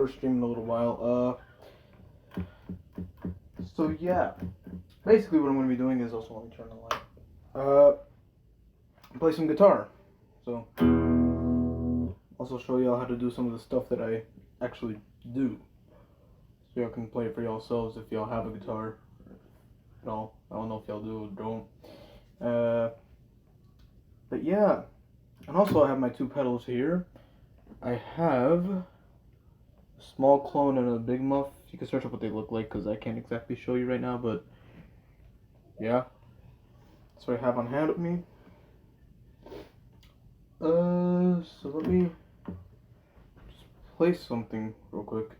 first stream in a little while. So yeah, basically what I'm going to be doing is also, let me turn the light. Play some guitar. So also show y'all how to do some of the stuff that I actually do. So y'all can play it for yourselves if y'all have a guitar. No, I don't know if y'all do or don't. But yeah, and also I have my two pedals here. I have a small clone and a big muff. You can search up what they look like because I can't exactly show you right now, but yeah. That's what I have on hand with me. So let me just play something real quick.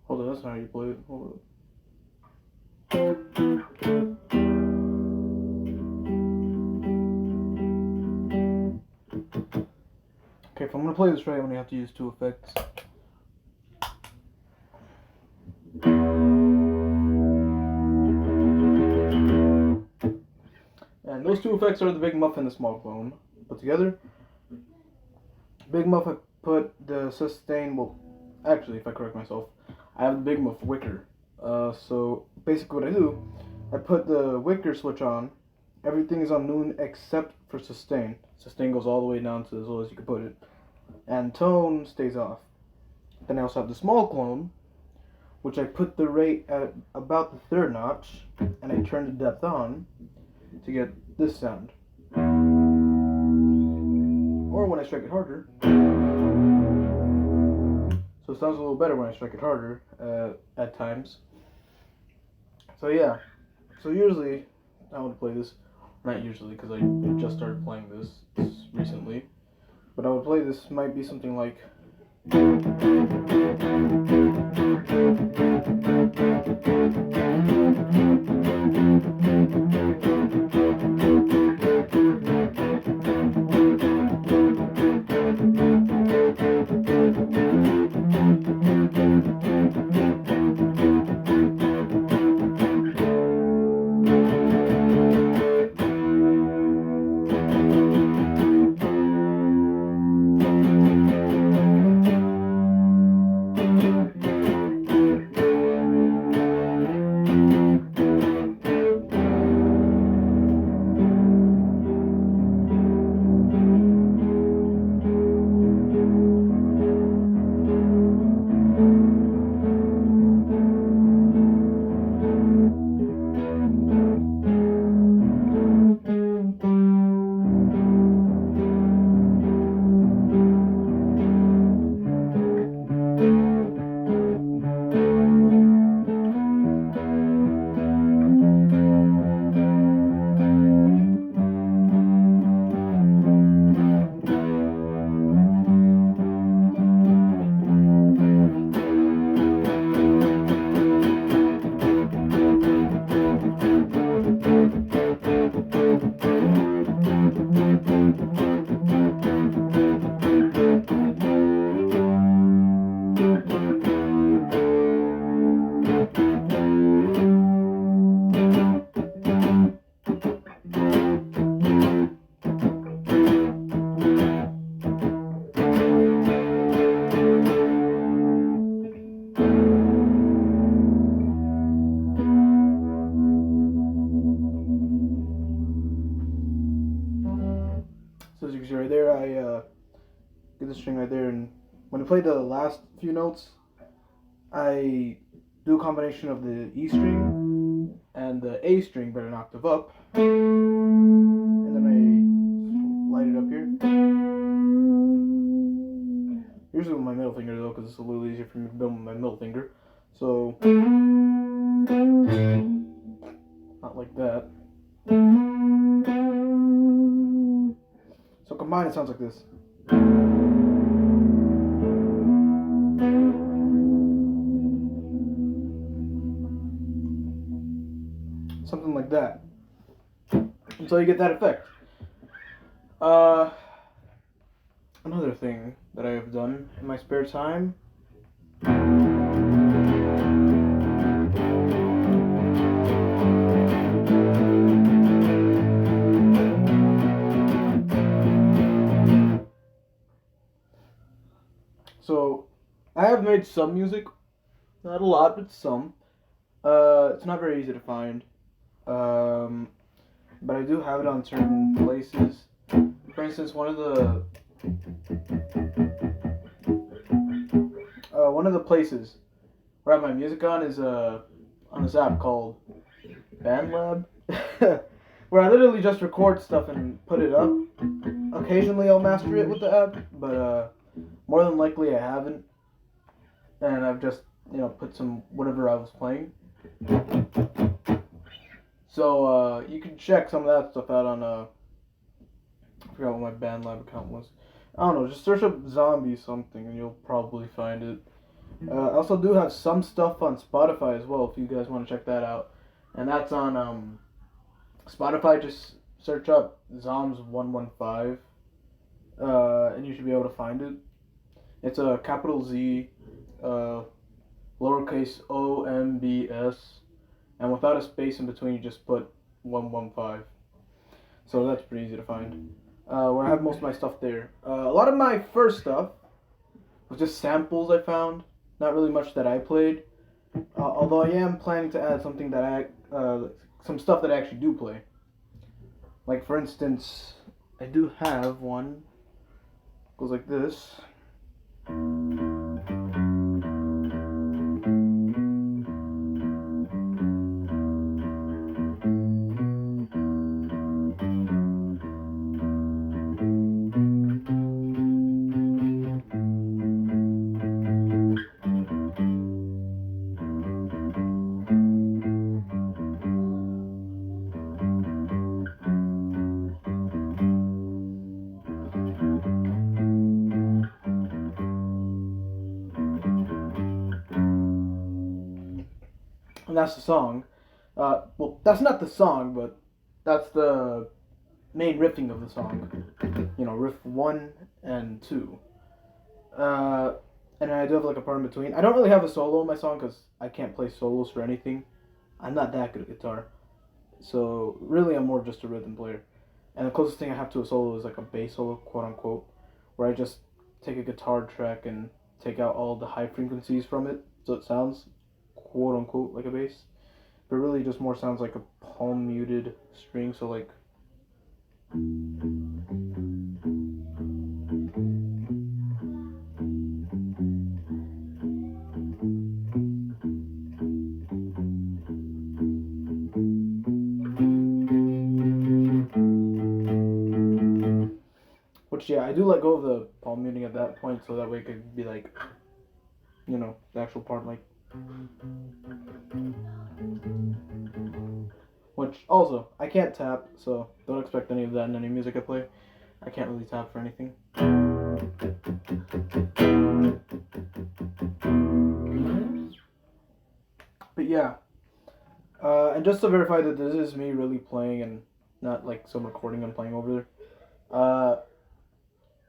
Hold on, that's not how you play it. Hold on. Okay, if I'm gonna play this right, I'm gonna have to use two effects. And those two effects are the big muff and the small clone put together. Big muff, I put the sustain. Well, actually, if I correct myself, I have the big muff wicker. So basically, what I do, I put the wicker switch on. Everything is on noon except for sustain. Sustain goes all the way down to as low as you can put it, and tone stays off. Then I also have the small clone, which I put the rate at about the third notch, and I turn the depth on to get this sound. Or when I strike it harder. So it sounds a little better when I strike it harder at times. So yeah. So usually I would play this. Not usually, because I just started playing this recently. But I would play this, might be something like. So as you can see right there, I get the string right there, and when I play the last few notes, I do a combination of the E string and the A string, but an octave up, and then I light it up here. Usually with my middle finger though, because it's a little easier for me to build with my middle finger. So not like that. So combined, it sounds like this. Something like that. until you get that effect. Another thing that I have done in my spare time. So, I have made some music, not a lot, but some. It's not very easy to find, but I do have it on certain places. For instance, one of the places where I have my music on is on this app called BandLab, where I literally just record stuff and put it up. Occasionally, I'll master it with the app, but more than likely, I haven't, and I've just put some whatever I was playing. So you can check some of that stuff out on I forgot what my BandLab account was. I don't know, just search up zombie something and you'll probably find it. I also do have some stuff on Spotify as well if you guys want to check that out. And that's on Spotify. Just search up Zoms115 and you should be able to find it. It's a capital Z, lowercase OMBS, and without a space in between, you just put 115. So that's pretty easy to find. Where I have most of my stuff there. A lot of my first stuff was just samples I found. Not really much that I played. Although I am planning to add something that some stuff that I actually do play. Like for instance, I do have one. Goes like this. And that's the song. Well, that's not the song, but that's the main riffing of the song. Riff 1 and 2. And I do have like a part in between. I don't really have a solo in my song because I can't play solos for anything. I'm not that good at guitar. So really I'm more of just a rhythm player. And the closest thing I have to a solo is like a bass solo, quote unquote, where I just take a guitar track and take out all the high frequencies from it so it sounds quote unquote like a bass, but really just more sounds like a palm muted string. So like which yeah, I do let go of the palm muting at that point so that way it could be like the actual part like. Which also, I can't tap, so don't expect any of that in any music I play. I can't really tap for anything. But yeah, and just to verify that this is me really playing and not like some recording I'm playing over there,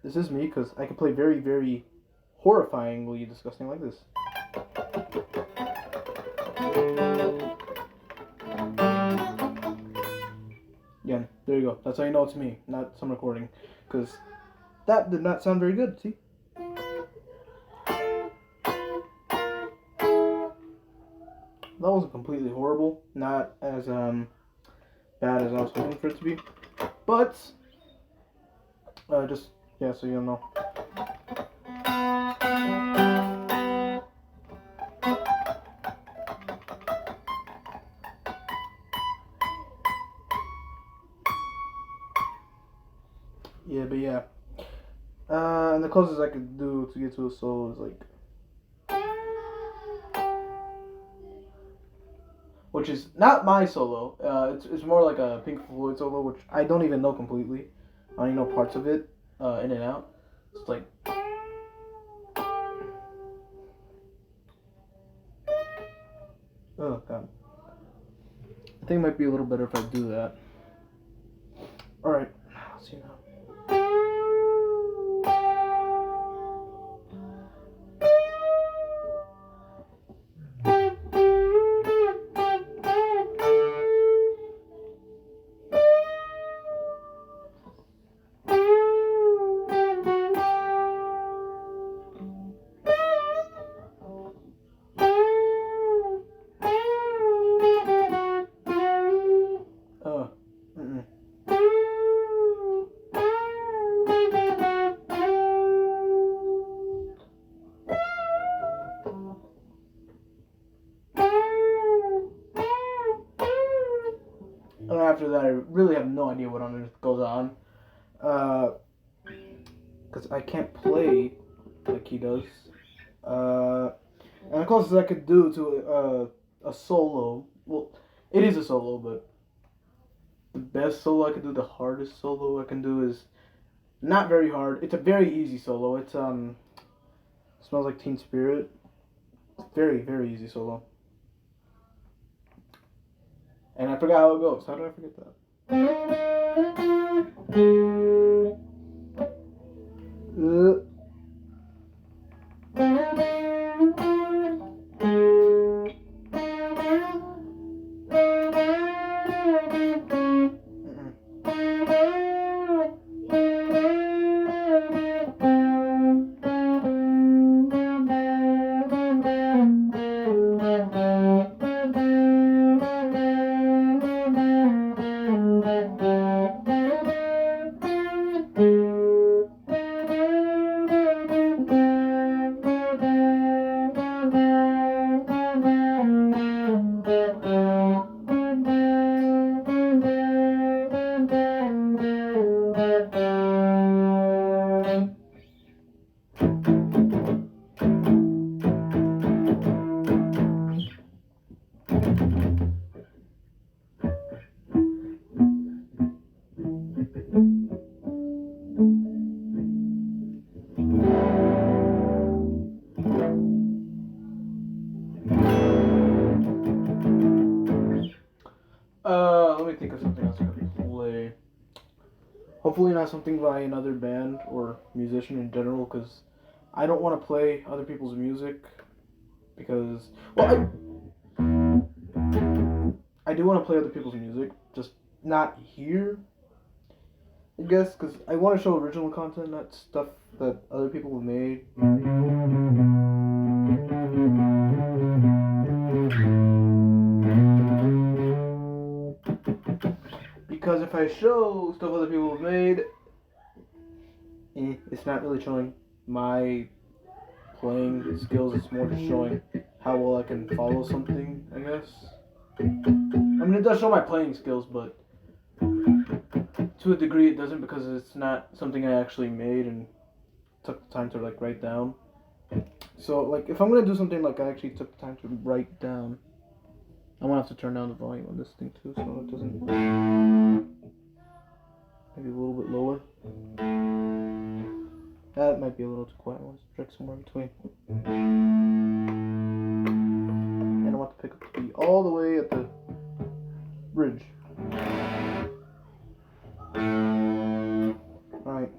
this is me because I can play very, very horrifyingly disgusting like this. Again, there you go. That's how you know it's me, not some recording. Because that did not sound very good, see? That was completely horrible. Not as bad as I was hoping for it to be. But, just, yeah, so you know. Yeah, but yeah. And the closest I could do to get to a solo is like, which is not my solo. It's more like a Pink Floyd solo, which I don't even know completely. I only know parts of it, in and out. It's like. Oh god. I think it might be a little better if I do that. idea what on earth goes on. Because I can't play like he does. And the closest I could do to a solo, well, it is a solo, but the best solo I could do, the hardest solo I can do is not very hard. It's a very easy solo. It's Smells Like Teen Spirit. It's very, very easy solo. And I forgot how it goes. How did I forget that? Let me think of something else I could play. Hopefully not something by another band or musician in general, because I don't want to play other people's music. Because, well, I do want to play other people's music, just not here, I guess, because I want to show original content, not stuff that other people have made. Because if I show stuff other people have made, it's not really showing my playing skills. It's more just showing how well I can follow something, I guess. I mean, it does show my playing skills, but to a degree it doesn't, because it's not something I actually made and took the time to like write down. So like if I'm gonna do something like I actually took the time to write down, I'm gonna have to turn down the volume on this thing too, so it doesn't, maybe a little bit lower. That might be a little too quiet. Let's check somewhere in between. And I want the pickup to be all the way at the bridge. Alright.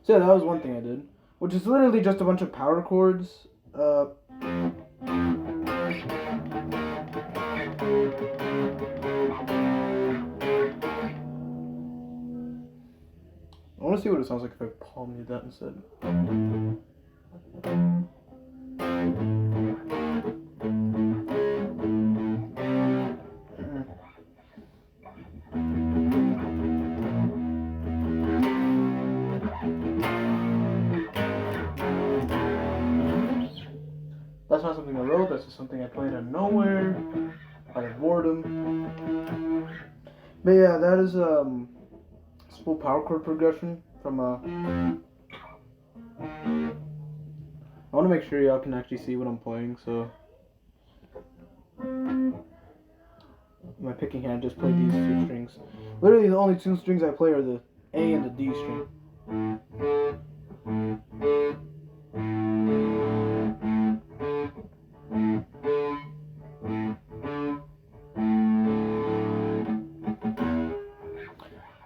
So yeah, that was one thing I did, which is literally just a bunch of power chords. I want to see what it sounds like if I palm mute that instead. That's not something I wrote, that's just something I played out of nowhere, out of boredom. But yeah, that is full power chord progression from I want to make sure y'all can actually see what I'm playing, so my picking hand just played these two strings. Literally the only two strings I play are the A and the D string.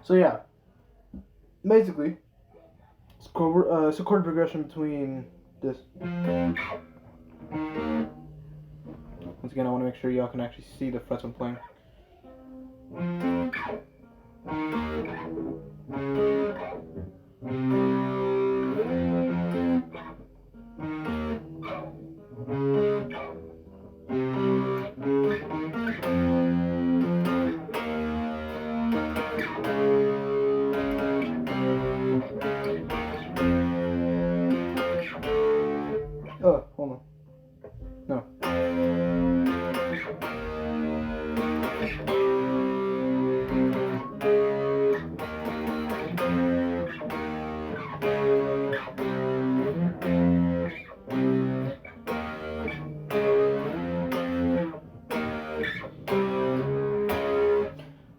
So yeah, basically, it's a chord progression between this. Once again, I want to make sure y'all can actually see the frets I'm playing. Oh, hold on. No.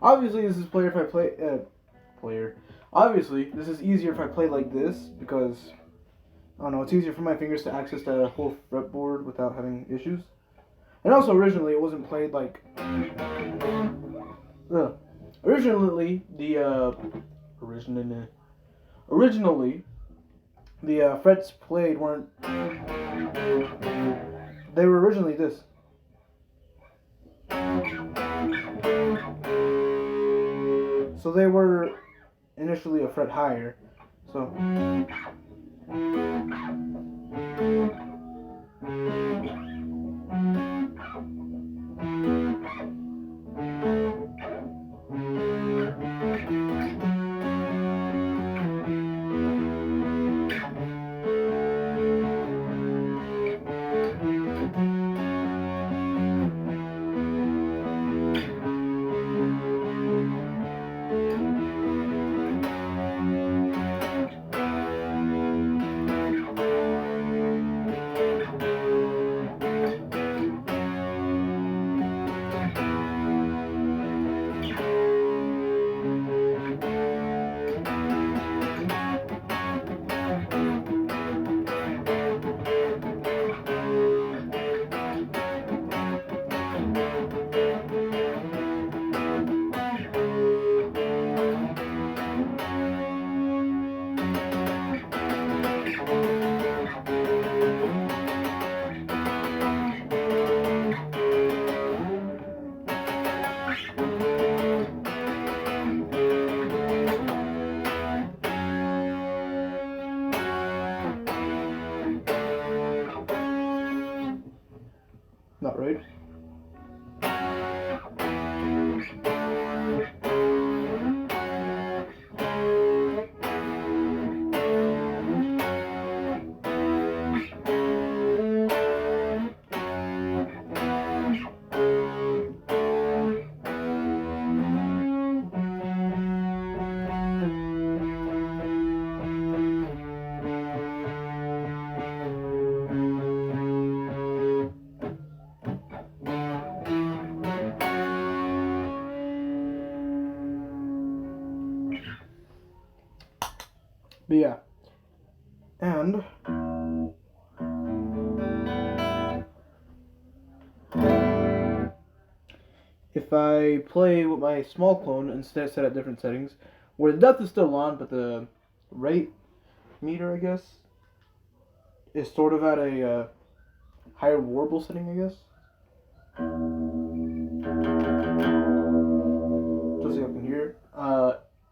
Obviously, this is player if I play player. Obviously, this is easier if I play like this because I don't know. It's easier for my fingers to access the whole fretboard without having issues. And also, originally, it wasn't played like. Originally, the frets played weren't. They were originally this. So they were initially a fret higher. So. Not right. But yeah. And if I play with my small clone instead set at different settings, where the depth is still on, but the rate meter, I guess, is sort of at a higher warble setting, I guess. Just so you can hear.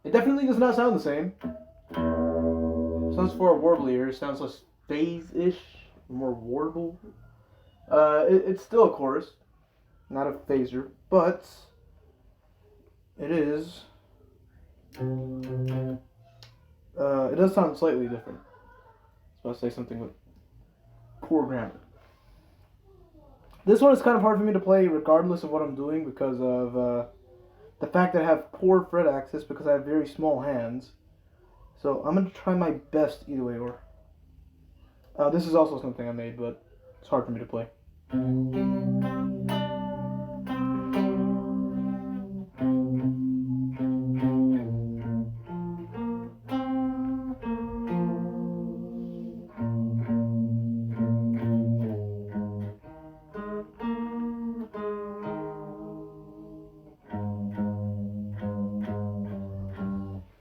It definitely does not sound the same. Sounds for a warblier. It sounds less phase-ish, more warble. It's still a chorus, not a phaser, but it is. It does sound slightly different. So I'll say something with poor grammar. This one is kind of hard for me to play regardless of what I'm doing because of the fact that I have poor fret access because I have very small hands. So I'm going to try my best either way. Or this is also something I made, but it's hard for me to play.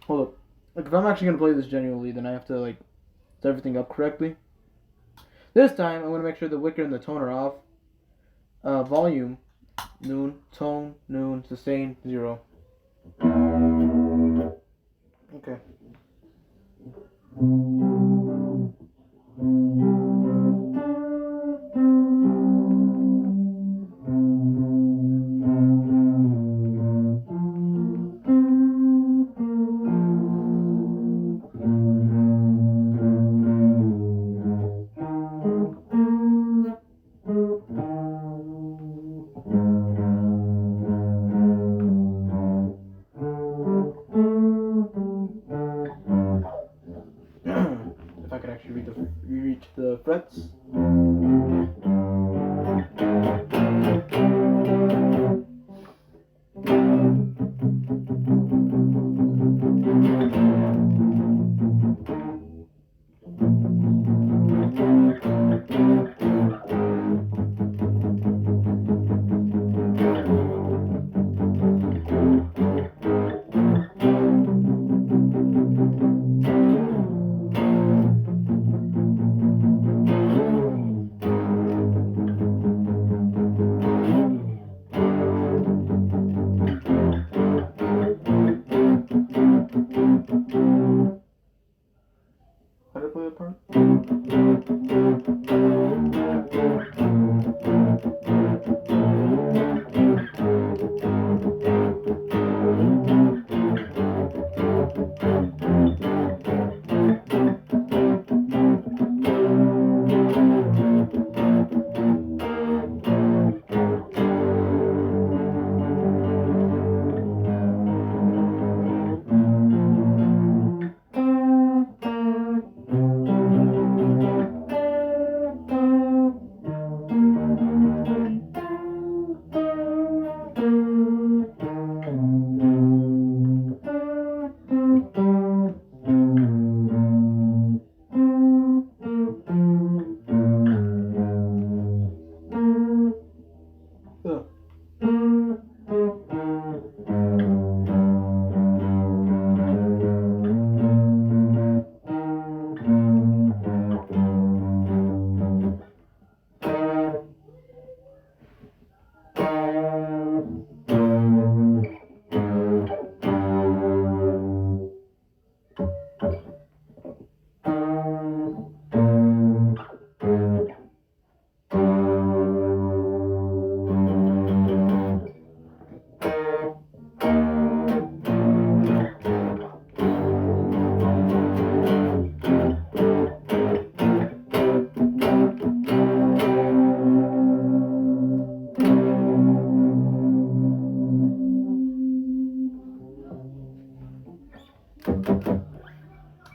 Hold up. Like, if I'm actually going to play this genuinely, then I have to, like, set everything up correctly. This time, I'm going to make sure the wicker and the tone are off. Volume, noon, tone, noon, sustain, 0. Okay. If I could actually reach the frets. How do I play that part?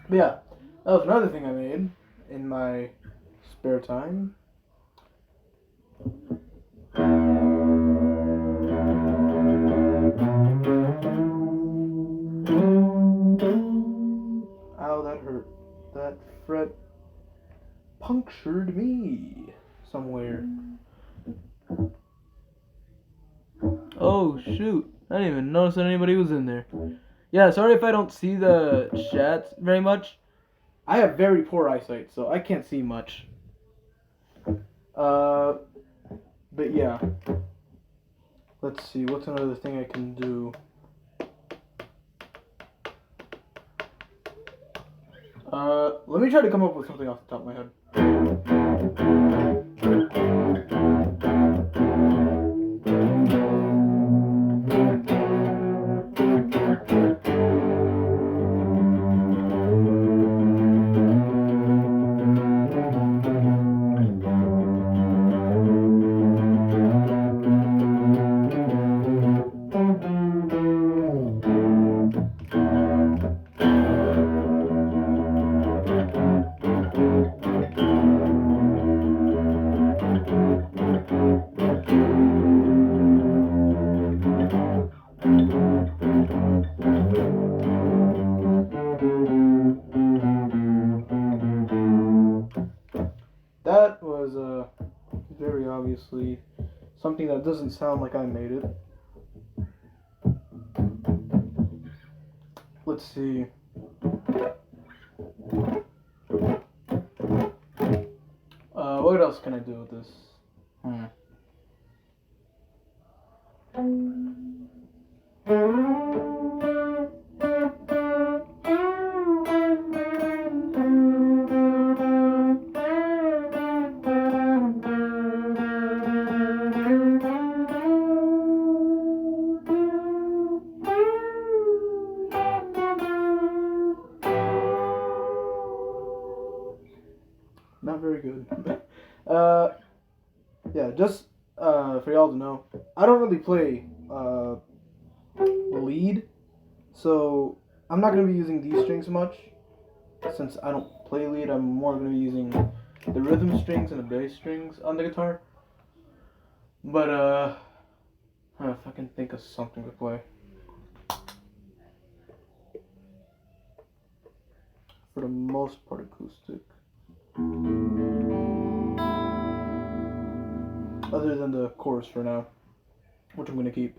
But yeah, that was another thing I made in my spare time. Ow, that hurt. That fret punctured me somewhere. Oh shoot, I didn't even notice that anybody was in there. Yeah, sorry if I don't see the chats very much. I have very poor eyesight, so I can't see much. But yeah. Let's see, what's another thing I can do? Let me try to come up with something off the top of my head. something that doesn't sound like I made it. Let's see. What else can I do with this? Not very good. Yeah, just for y'all to know, I don't really play lead, so I'm not going to be using these strings much. Since I don't play lead, I'm more going to be using the rhythm strings and the bass strings on the guitar. But I don't know if I can think of something to play. For the most part, acoustic. Other than the chorus for now, which I'm going to keep.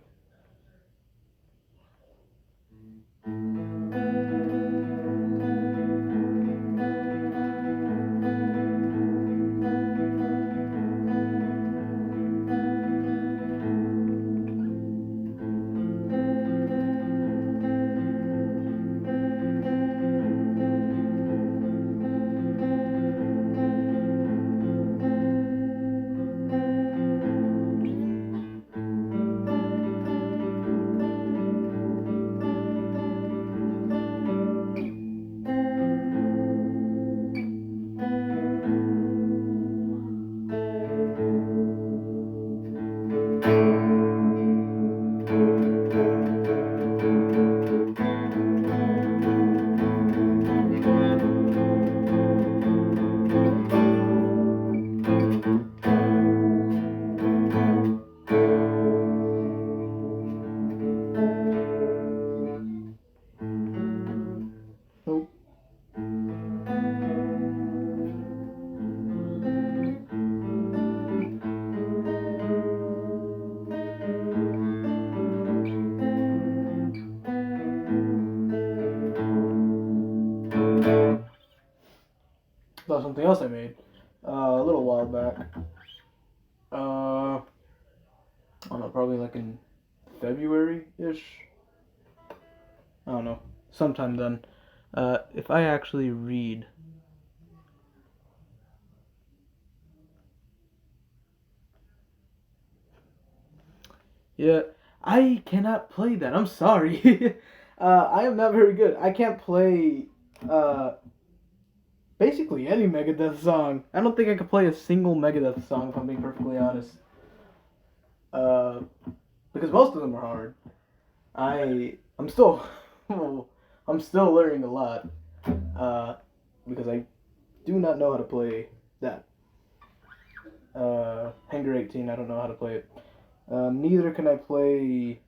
About something else I made a little while back. I don't know, probably like in February-ish. I don't know, sometime then. If I actually read. Yeah, I cannot play that. I'm sorry. I am not very good. I can't play basically any Megadeth song. I don't think I could play a single Megadeth song if I'm being perfectly honest. Because most of them are hard. I'm still learning a lot. Because I do not know how to play that. Hangar 18, I don't know how to play it. Neither can I play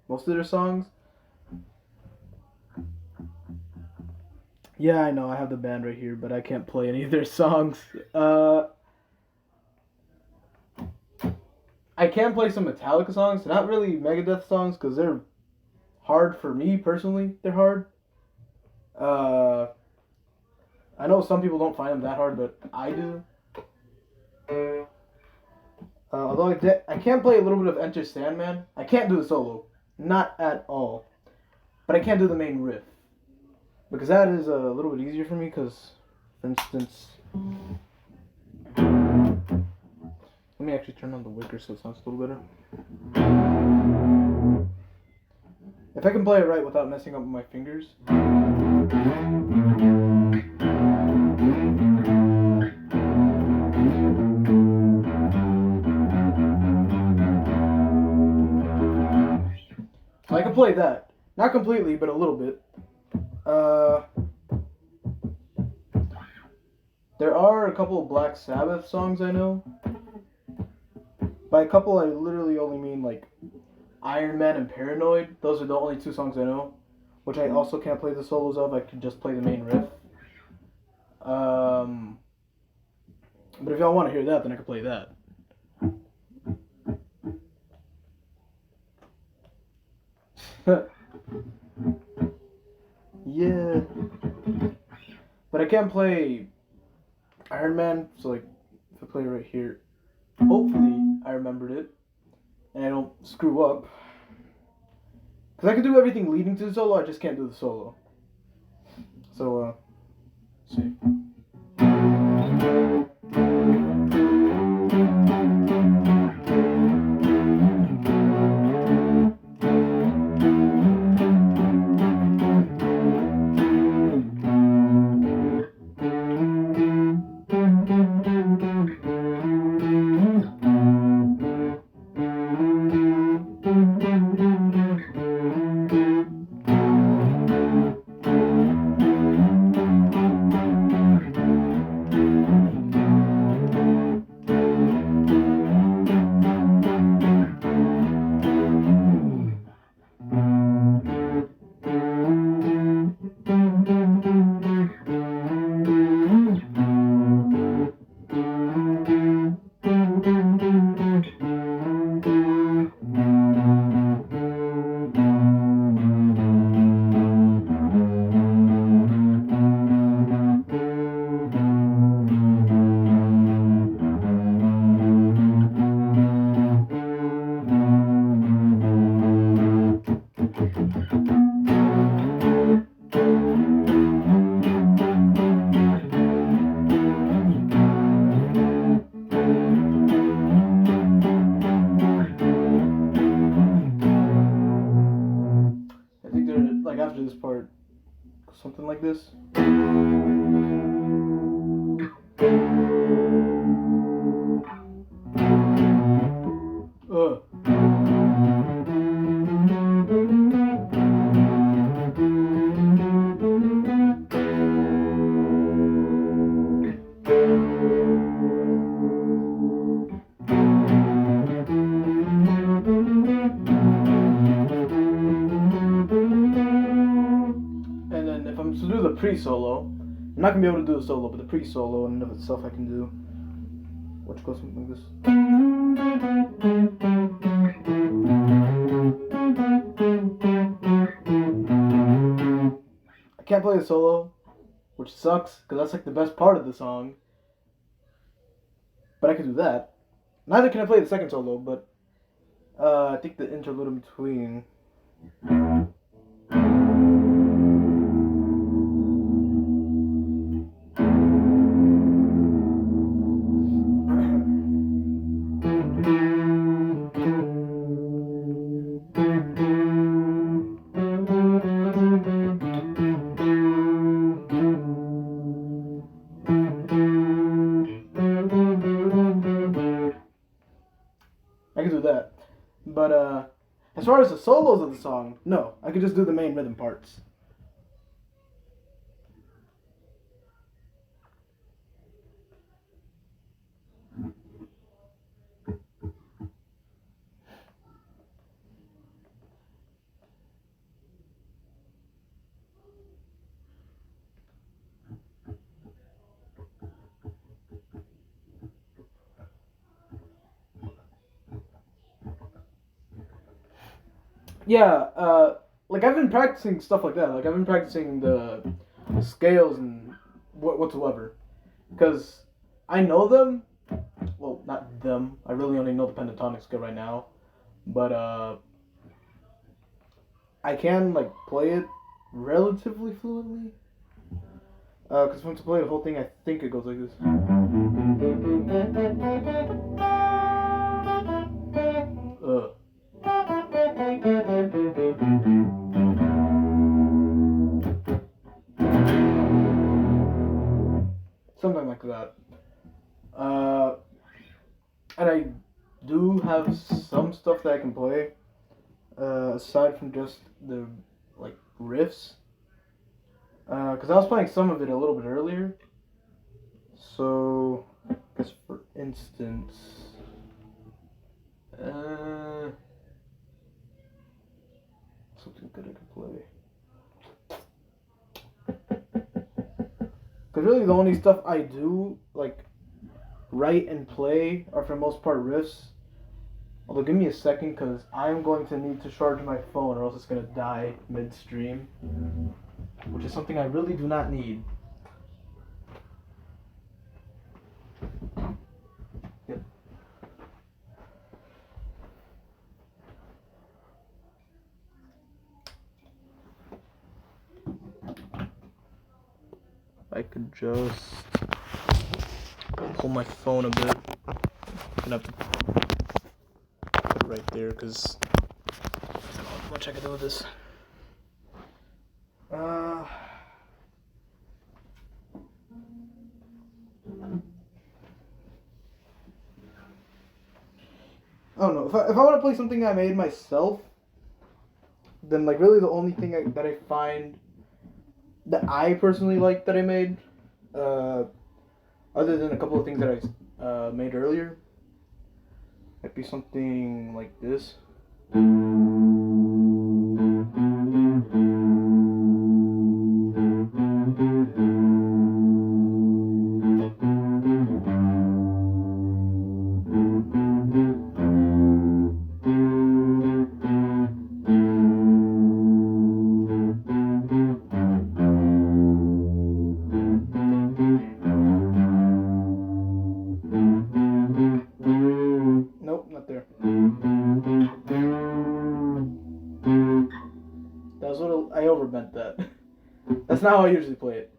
most of their songs. Yeah, I know, I have the band right here, but I can't play any of their songs. I can play some Metallica songs, not really Megadeth songs, because they're hard for me, personally. They're hard. I know some people don't find them that hard, but I do. Although I can play a little bit of Enter Sandman. I can't do the solo. Not at all. But I can do the main riff. Because that is a little bit easier for me, because, for instance... Let me actually turn on the wicker so it sounds a little better. If I can play it right without messing up with my fingers... I can play that. Not completely, but a little bit. There are a couple of Black Sabbath songs I know. By a couple, I literally only mean like Iron Man and Paranoid. Those are the only two songs I know. Which I also can't play the solos of. I can just play the main riff. But if y'all want to hear that, then I can play that. Yeah. But I can't play Iron Man, so like if I play right here, hopefully I remembered it and I don't screw up. Because I can do everything leading to the solo, I just can't do the solo. So, let's see. I think they're like after this part, something like this. Ugh. And then if I'm to do the pre-solo, I'm not gonna be able to do the solo, but the pre-solo in and of itself I can do. Which goes something like this. I can't play the solo, which sucks, because that's like the best part of the song. But I can do that. Neither can I play the second solo, but I think the interlude in between. I can do that. But as far as the solos of the song, no. I could just do the main rhythm parts. Yeah, like I've been practicing stuff like that. Like I've been practicing the scales and whatsoever, because I know them. Well, not them. I really only know the pentatonic scale right now, but I can like play it relatively fluently. Because once I play the whole thing, I think it goes like this. Something like that. And I do have some stuff that I can play, aside from just the like riffs. Because I was playing some of it a little bit earlier. So, I guess for instance, something good I could play. Because really the only stuff I do, like, write and play are for the most part riffs. Although, give me a second, because I'm going to need to charge my phone, or else it's going to die midstream. Which is something I really do not need. Yep. I could just pull my phone a bit. I'm gonna have to put it right there because I don't know how much I can do with this. I don't know. If I want to play something I made myself, then like really the only thing that I find that I personally like that I made, other than a couple of things that I made earlier, might be something like this. Nope, not there. That was what I overbent that. That's not how I usually play it.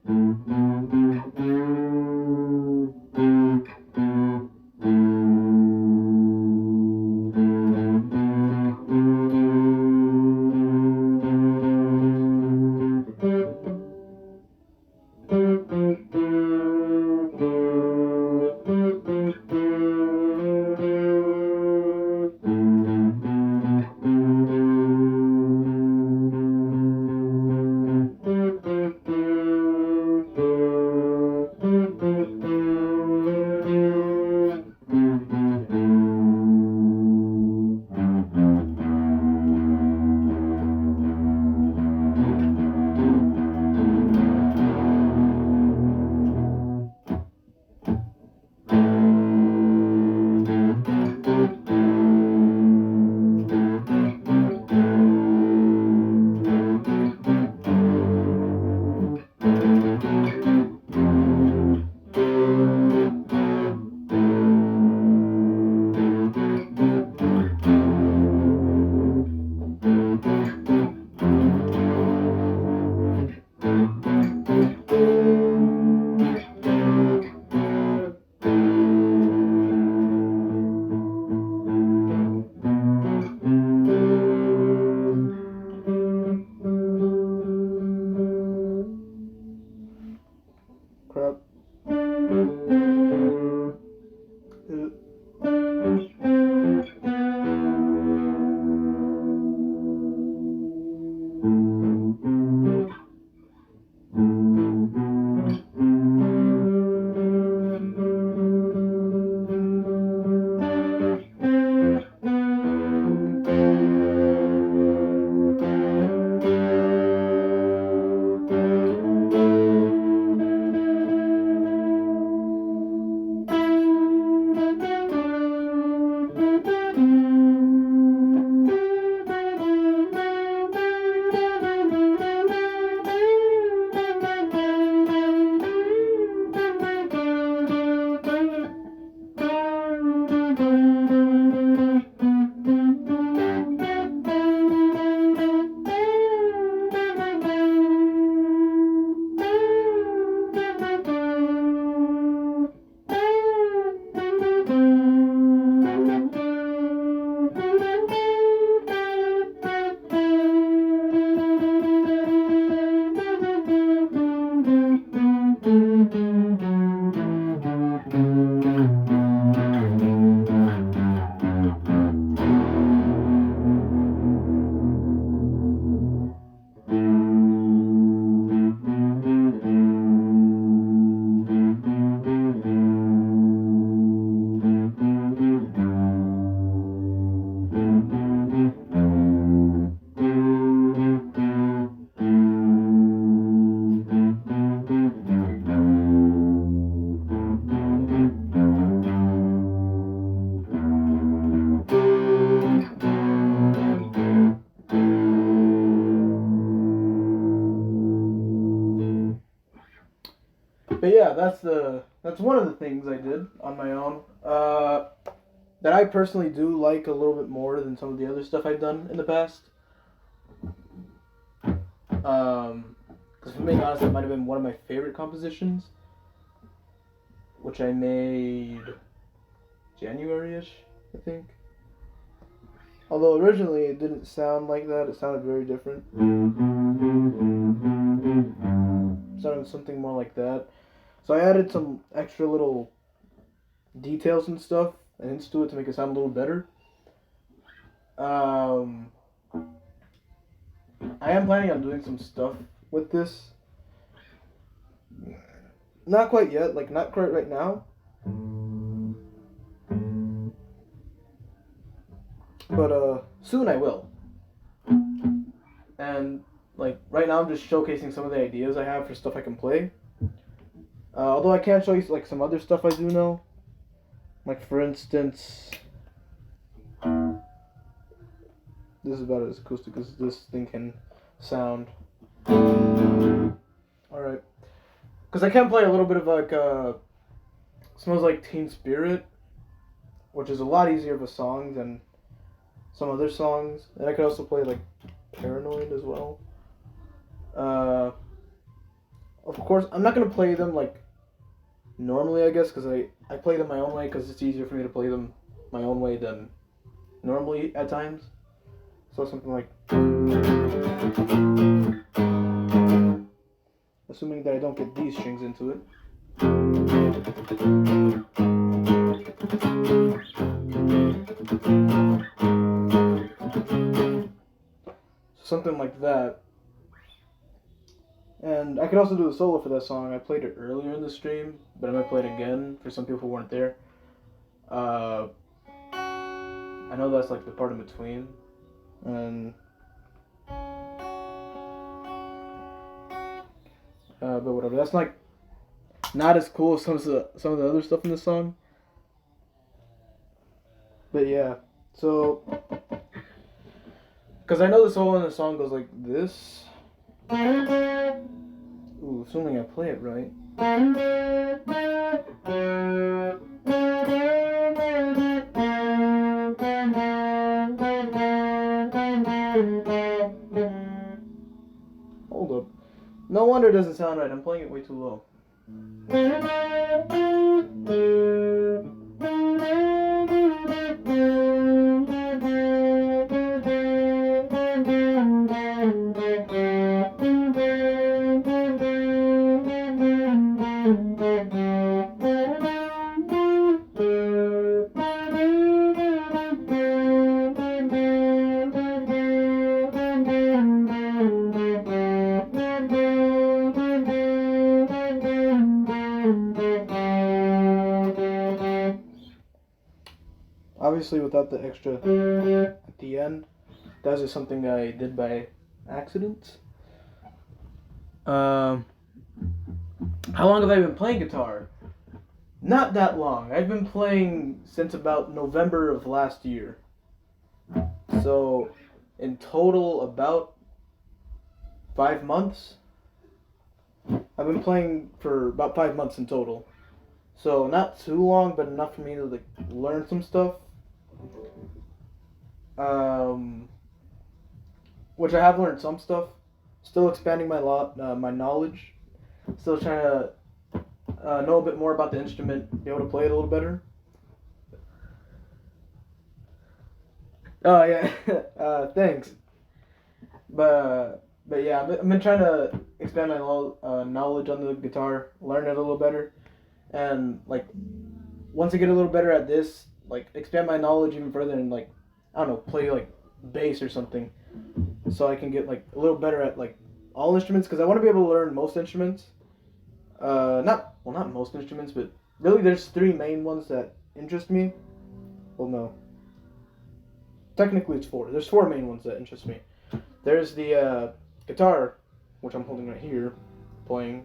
But yeah, that's one of the things I did on my own. That I personally do like a little bit more than some of the other stuff I've done in the past. Because for being honest, it might have been one of my favorite compositions, which I made January-ish, I think. Although originally it didn't sound like that, it sounded very different. It sounded something more like that. So I added some extra little details and stuff and hints to it to make it sound a little better. I am planning on doing some stuff with this. Not quite yet, like not quite right now. But soon I will. And like right now I'm just showcasing some of the ideas I have for stuff I can play. Although I can show you like some other stuff I do know. Like for instance, this is about as acoustic as this thing can sound. Alright. Because I can play a little bit of like Smells Like Teen Spirit, which is a lot easier of a song than some other songs. And I could also play like Paranoid as well. Of course, I'm not going to play them like normally, I guess, because I play them my own way because it's easier for me to play them my own way than normally at times. So something like... Assuming that I don't get these strings into it. Something like that. And I could also do a solo for that song. I played it earlier in the stream, but I might play it again for some people who weren't there. I know that's like the part in between. And but whatever. That's like not as cool as some of the other stuff in the song. But yeah, so because I know the solo in the song goes like this. Ooh, assuming I play it right. Hold up. No wonder it doesn't sound right. I'm playing it way too low. Obviously, without the extra at the end, that's just something I did by accident. How long have I been playing guitar? Not that long. I've been playing since about November of last year. So, in total, about 5 months. I've been playing for about 5 months in total. So, not too long, but enough for me to like learn some stuff. Which I have learned some stuff. Still expanding my my knowledge. Still trying to know a bit more about the instrument, be able to play it a little better. Oh yeah, thanks. But yeah, I've been trying to expand my knowledge on the guitar, learn it a little better, and like once I get a little better at this, like expand my knowledge even further and like I don't know, play like bass or something, so I can get like a little better at like all instruments because I want to be able to learn most instruments. Not most instruments, but really there's 3 main ones that interest me. Well, no. Technically it's 4. There's 4 main ones that interest me. There's the guitar, which I'm holding right here, playing.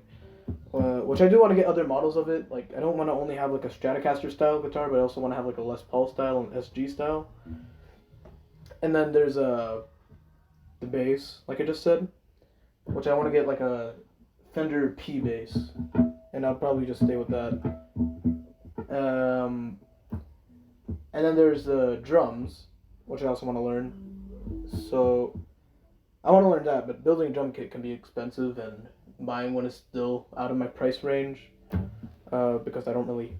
Which I do want to get other models of it. Like I don't want to only have like a Stratocaster style guitar, but I also want to have like a Les Paul style and SG style. And then there's the bass, like I just said, which I want to get like a Fender P bass. and I'll probably just stay with that. And then there's the drums, which I also want to learn. So I want to learn that, but building a drum kit can be expensive, and buying one is still out of my price range, because I don't really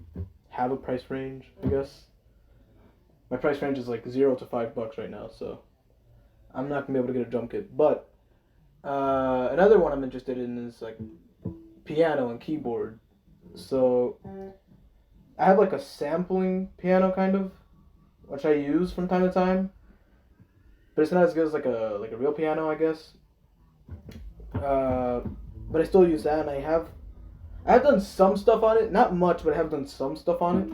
have a price range, I guess. My price range is like $0 to $5 right now, so I'm not gonna be able to get a drum kit. But another one I'm interested in is like piano and keyboard. So I have like a sampling piano kind of, which I use from time to time, but it's not as good as like a real piano, I guess. But I still use that, and I've done some stuff on it, not much, but I have done some stuff on it.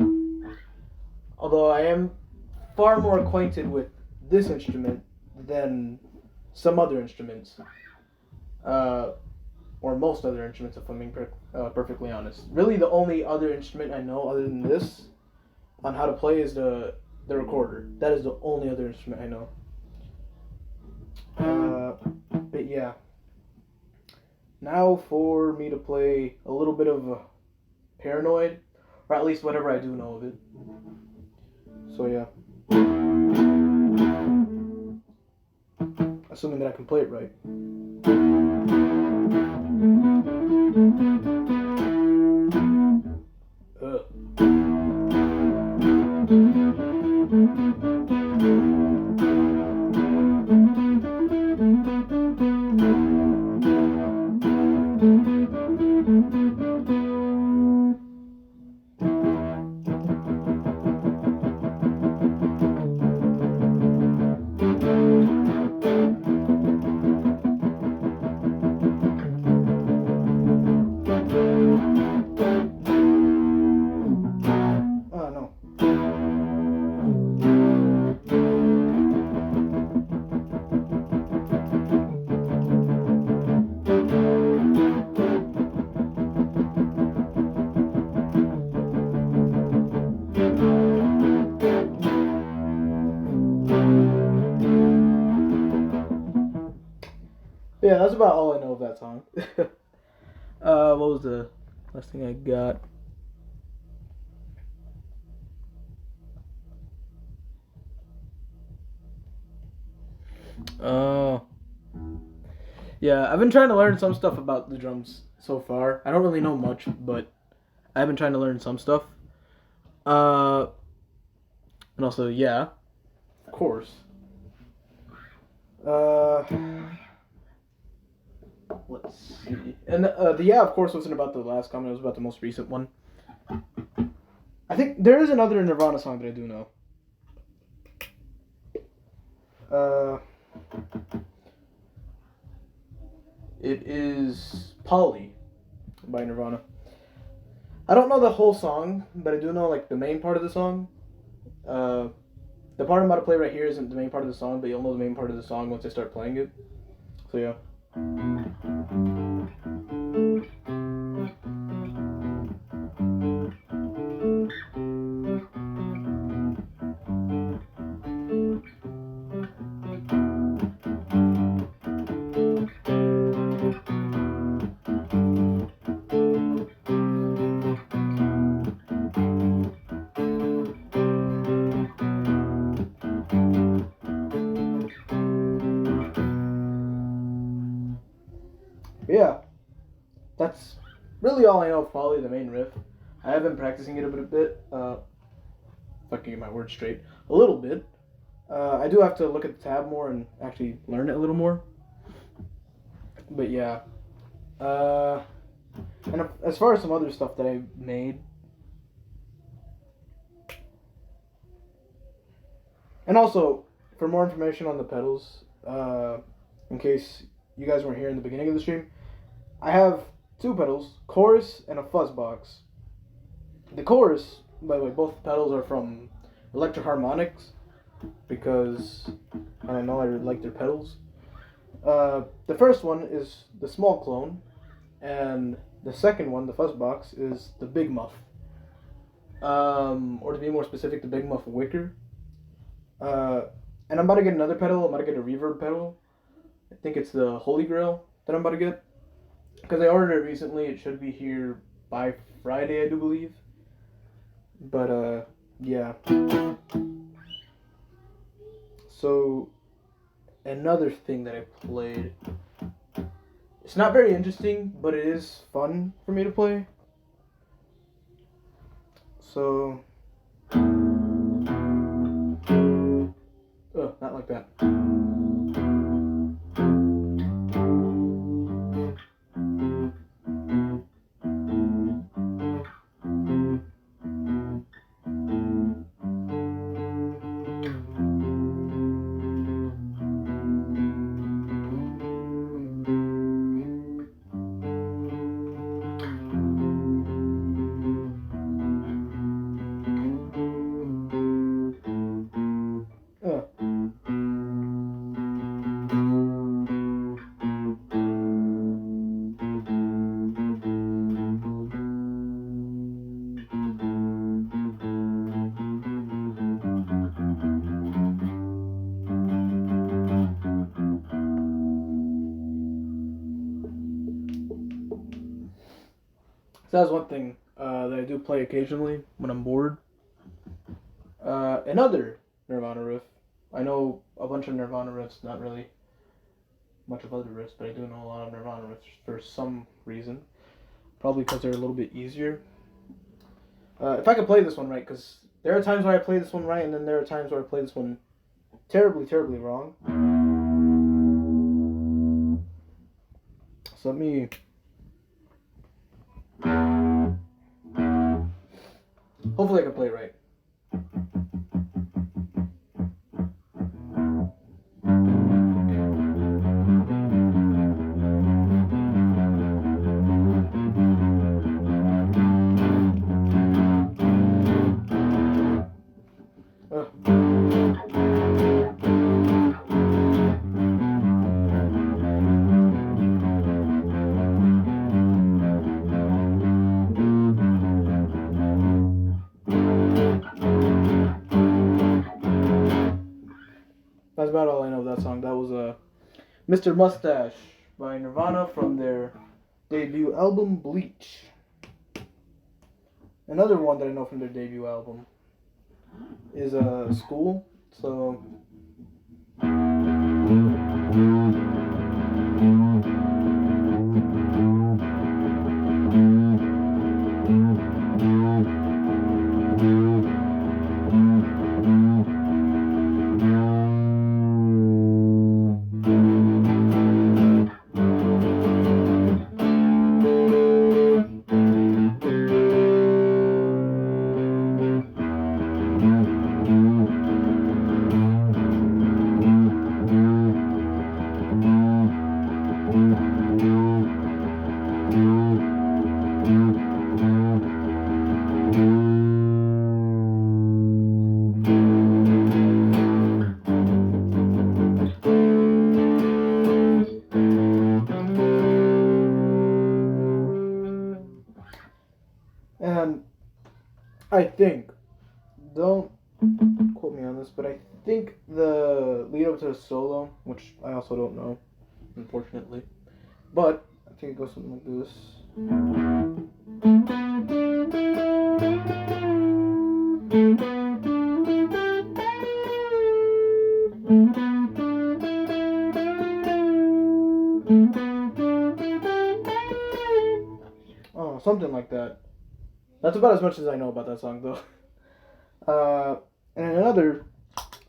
Although I am far more acquainted with this instrument than some other instruments, or most other instruments, if I'm being perfectly honest. Really, the only other instrument I know other than this on how to play is the recorder. That is the only other instrument I know. But yeah. Now for me to play a little bit of Paranoid, or at least whatever I do know of it. So yeah. Assuming that I can play it right. No. Yeah, that's about all I know of that song. What was the last thing I got? Oh. Yeah, I've been trying to learn some stuff about the drums so far. I don't really know much, but I've been trying to learn some stuff. And also, yeah, of course. Let's see. And the yeah, of course, wasn't about the last comment. It was about the most recent one. I think there is another Nirvana song that I do know. It is Polly by Nirvana. I don't know the whole song, but I do know like the main part of the song. The part I'm about to play right here isn't the main part of the song, but you'll know the main part of the song once I start playing it. So yeah. Yeah, that's really all I know of Polly, the main riff. I have been practicing it a bit. If I can get my words straight, a little bit. I do have to look at the tab more and actually learn it a little more. But yeah. And as far as some other stuff that I made, and also for more information on the pedals, in case you guys weren't here in the beginning of the stream, I have two pedals, chorus and a fuzz box. The chorus, by the way, both pedals are from Electro Harmonics, because I know I like their pedals. The first one is the small clone, and the second one, the fuzz box, is the Big Muff. Or to be more specific, the Big Muff Wicker. And I'm about to get another pedal. I'm about to get a reverb pedal. I think it's the Holy Grail that I'm about to get, because I ordered it recently. It should be here by Friday, I do believe. But yeah. So another thing that I played. It's not very interesting, but it is fun for me to play. So not like that. Uh. So that's one thing that I do play occasionally when I'm bored. Another Nirvana riff. I know a bunch of Nirvana riffs, not really much of other riffs, but I do know a lot of Nirvana riffs for some reason. Probably because they're a little bit easier. If I could play this one right, because there are times where I play this one right, and then there are times where I play this one terribly, terribly wrong. So let me... Hopefully I can play it right. That's about all I know of that song. That was Mr. Mustache by Nirvana from their debut album, Bleach. Another one that I know from their debut album is School. So... And I think, don't quote me on this, but I think the lead up to the solo, which I also don't know, unfortunately, but I think it goes something like this. Oh, something like that. That's about as much as I know about that song, though. And another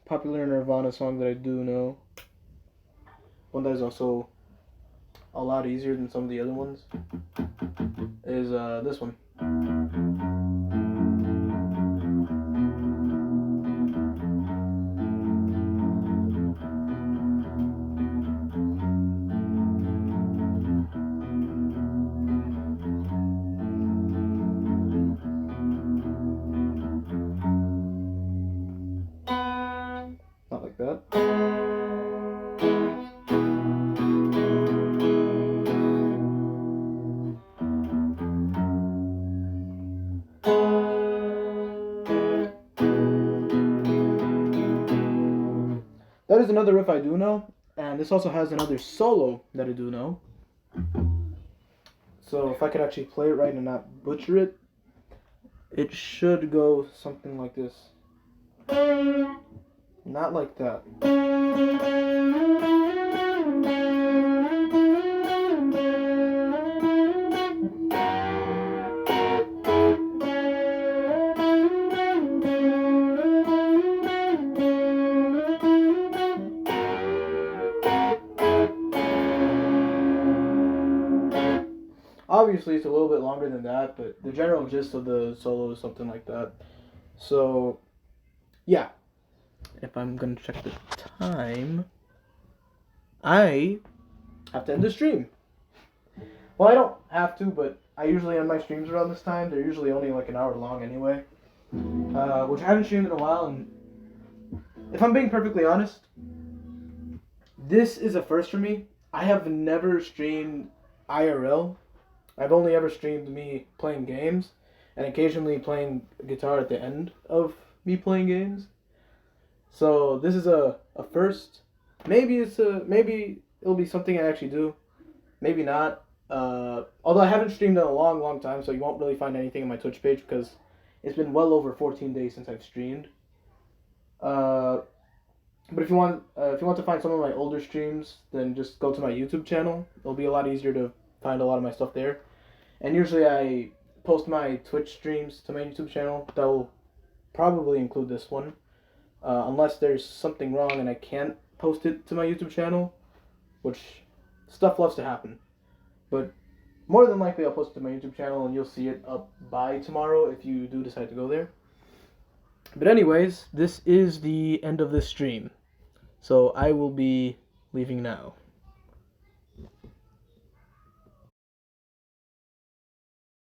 popular Nirvana song that I do know, one that is also a lot easier than some of the other ones, is this one. Not like that. That is another riff I do know, and this also has another solo that I do know. So if I could actually play it right and not butcher it, it should go something like this. Not like that. Obviously, it's a little bit longer than that, but the general gist of the solo is something like that. So, yeah. If I'm gonna check the time, I have to end the stream. Well, I don't have to, but I usually end my streams around this time. They're usually only like an hour long anyway. Which I haven't streamed in a while, and if I'm being perfectly honest, this is a first for me. I have never streamed IRL. I've only ever streamed me playing games, and occasionally playing guitar at the end of me playing games. So this is a first. Maybe it'll be something I actually do. Maybe not. Although I haven't streamed in a long time, so you won't really find anything on my Twitch page because it's been well over 14 days since I've streamed. But if you want to find some of my older streams, then just go to my YouTube channel. It'll be a lot easier to find a lot of my stuff there. And usually I post my Twitch streams to my YouTube channel. That will probably include this one. Unless there's something wrong and I can't post it to my YouTube channel, which stuff loves to happen. But more than likely I'll post it to my YouTube channel and you'll see it up by tomorrow if you do decide to go there. But anyways, this is the end of this stream. So I will be leaving now.